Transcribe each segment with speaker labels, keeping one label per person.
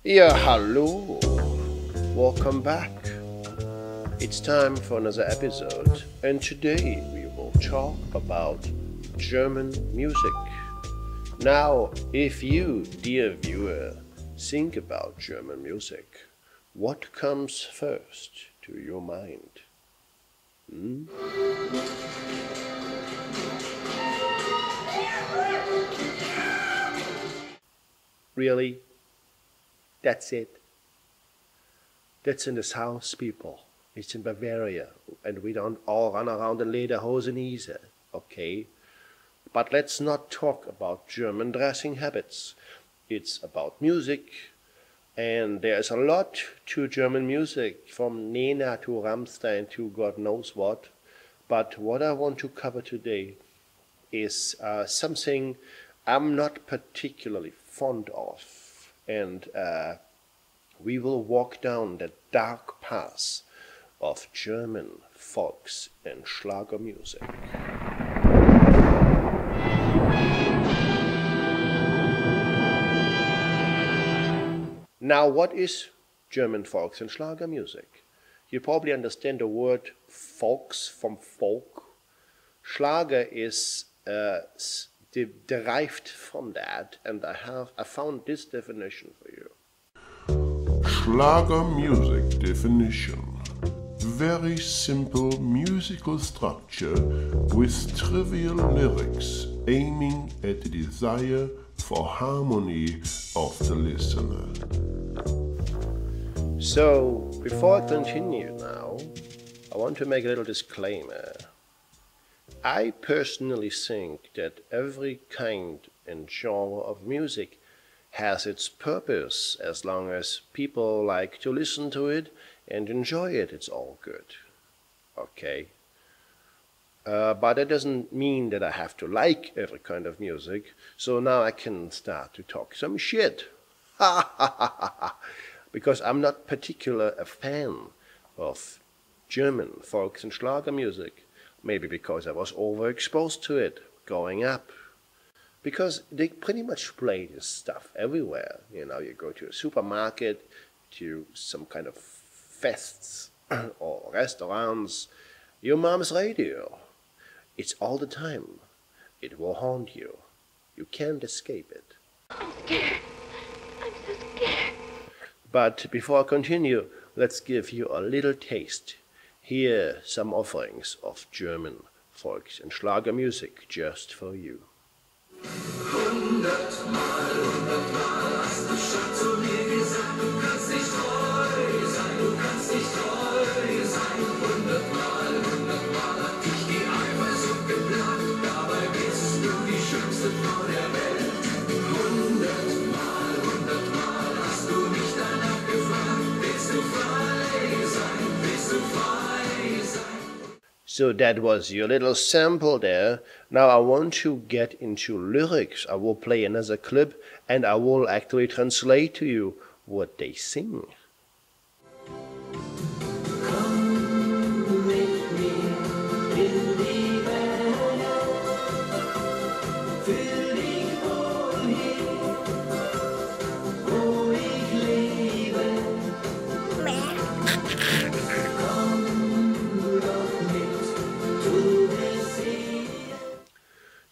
Speaker 1: Yeah, hello. Welcome back. It's time for another episode, and today we will talk about German music. Now, if you, dear viewer, think about German music, what comes first to your mind? Really? That's it? That's in this house, people. It's in Bavaria, and we don't all run around in lederhosen either, okay? But let's not talk about German dressing habits. It's about music, and there's a lot to German music, from Nena to Rammstein to God knows what. But what I want to cover today is something I'm not particularly fond of. And we will walk down the dark path of German folks and Schlager music. Now, what is German folks and Schlager music? You probably understand the word folks from folk. Schlager is derived from that, and I found this definition for you.
Speaker 2: Schlager music definition. Very simple musical structure with trivial lyrics aiming at the desire for harmony of the listener.
Speaker 1: So, before I continue now, I want to make a little disclaimer. I personally think that every kind and genre of music has its purpose. As long as people like to listen to it and enjoy it, it's all good. Okay? But that doesn't mean that I have to like every kind of music, so now I can start to talk some shit. Because I'm not particularly a fan of German folks and Schlager music. Maybe because I was overexposed to it growing up. Because they pretty much play this stuff everywhere. You know, you go to a supermarket, to some kind of fests or restaurants, your mom's radio. It's all the time. It will haunt you. You can't escape it.
Speaker 3: I'm scared. I'm so scared.
Speaker 1: But before I continue, let's give you a little taste. Here some offerings of German folks and Schlager music just for you.
Speaker 4: Hundertmal hast du schon zu mir gesagt, du kannst nicht treu sein, du kannst nicht treu sein. Hundertmal hat dich die Eifersucht geplagt, dabei bist du die schönste Frau der Welt. Hundertmal hast du mich danach gefragt, willst du frei sein, willst du frei sein?
Speaker 1: So that was your little sample there. Now I want to get into lyrics. I will play another clip and I will actually translate to you what they sing.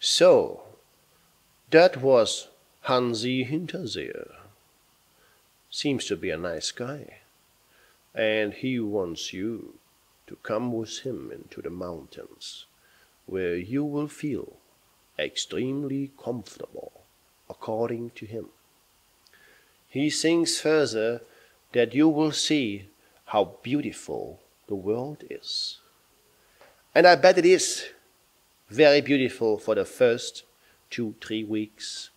Speaker 1: So, that was Hansi Hinterseer. Seems to be a nice guy. And he wants you to come with him into the mountains, where you will feel extremely comfortable, according to him. He sings further that you will see how beautiful the world is. And I bet it is very beautiful for the first 2-3 weeks.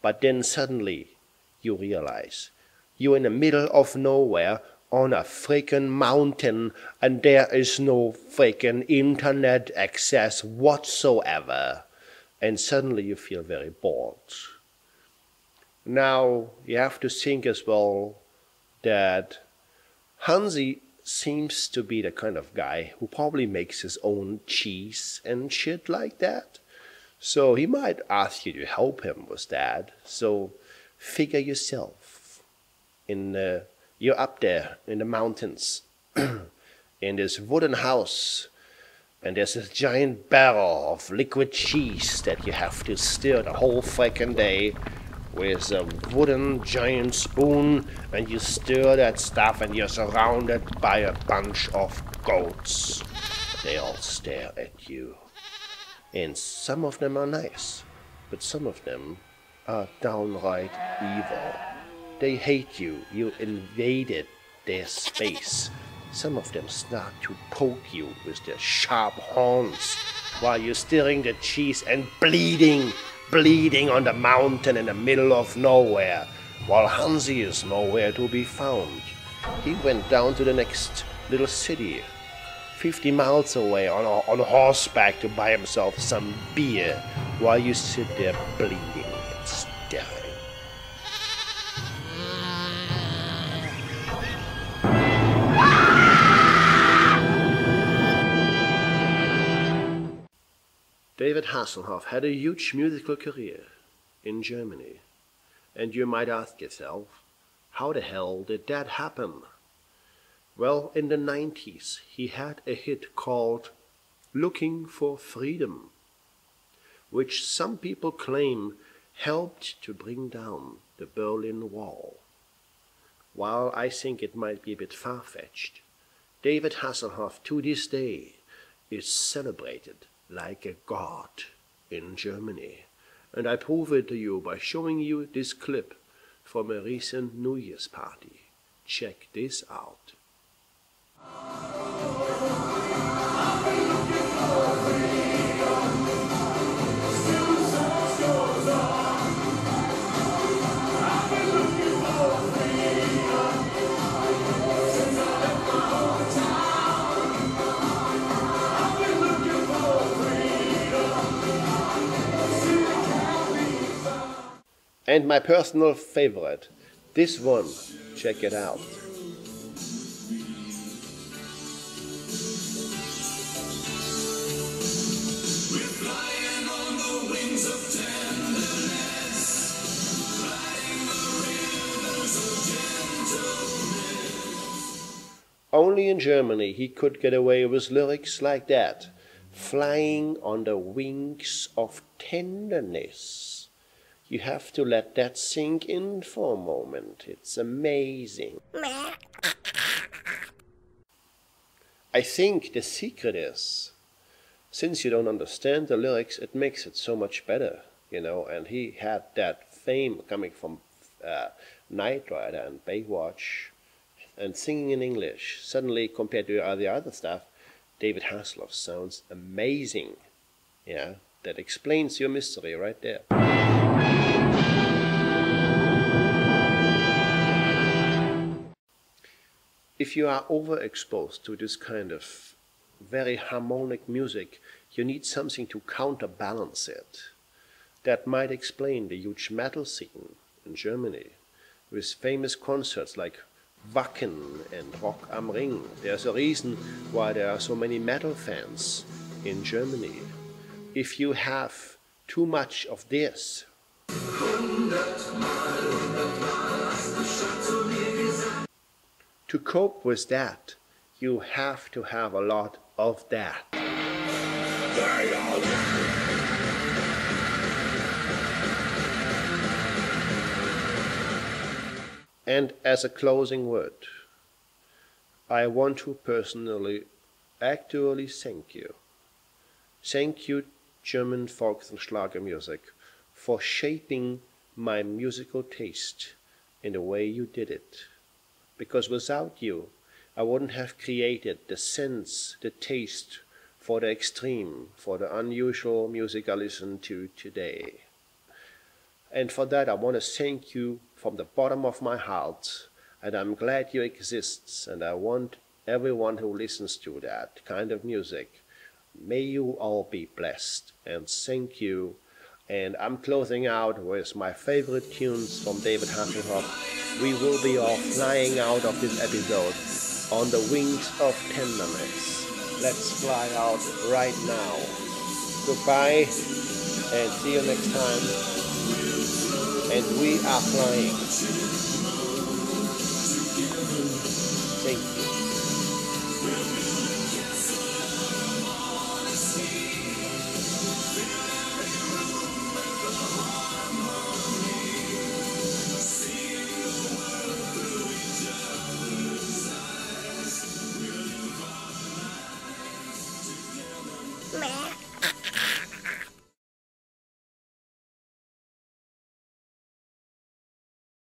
Speaker 1: But then suddenly you realize you're in the middle of nowhere on a freaking mountain and there is no freaking internet access whatsoever. And suddenly you feel very bored. Now you have to think as well that Hansi seems to be the kind of guy who probably makes his own cheese and shit like that. So he might ask you to help him with that. So figure yourself. you're up there in the mountains in this wooden house, and there's this giant barrel of liquid cheese that you have to stir the whole freaking day with a wooden giant spoon, and you stir that stuff, and you're surrounded by a bunch of goats. They all stare at you. And some of them are nice, but some of them are downright evil. They hate you. You invaded their space. Some of them start to poke you with their sharp horns while you're stirring the cheese and bleeding on the mountain in the middle of nowhere, while Hansi is nowhere to be found. He went down to the next little city, 50 miles away on horseback to buy himself some beer, while you sit there bleeding and staring. David Hasselhoff had a huge musical career in Germany. And you might ask yourself, how the hell did that happen? Well, in the 90s, he had a hit called Looking for Freedom, which some people claim helped to bring down the Berlin Wall. While I think it might be a bit far-fetched, David Hasselhoff to this day is celebrated like a god in Germany. And I prove it to you by showing you this clip from a recent New Year's party. Check this out. And my personal favorite, this one, check it out.
Speaker 4: We're flying on the wings of tenderness, riding the rivers of gentleness.
Speaker 1: Only in Germany he could get away with lyrics like that, flying on the wings of tenderness. You have to let that sink in for a moment. It's amazing. I think the secret is, since you don't understand the lyrics, it makes it so much better, you know. And he had that fame coming from Knight Rider and Baywatch and singing in English. Suddenly, compared to the other stuff, David Hasselhoff sounds amazing. Yeah, that explains your mystery right there. If you are overexposed to this kind of very harmonic music, you need something to counterbalance it. That might explain the huge metal scene in Germany, with famous concerts like Wacken and Rock am Ring. There's a reason why there are so many metal fans in Germany. If you have too much of this, to cope with that, you have to have a lot of that. And as a closing word, I want to personally, actually thank you. Thank you, German Volks- and Schlager music, for shaping my musical taste in the way you did it. Because without you, I wouldn't have created the sense, the taste for the extreme, for the unusual music I listen to today. And for that, I want to thank you from the bottom of my heart, and I'm glad you exist, and I want everyone who listens to that kind of music, may you all be blessed, and thank you. And I'm closing out with my favorite tunes from David Hasselhoff. We will be all flying out of this episode on the wings of tenderness. Let's fly out right now. Goodbye, and see you next time. And we are flying.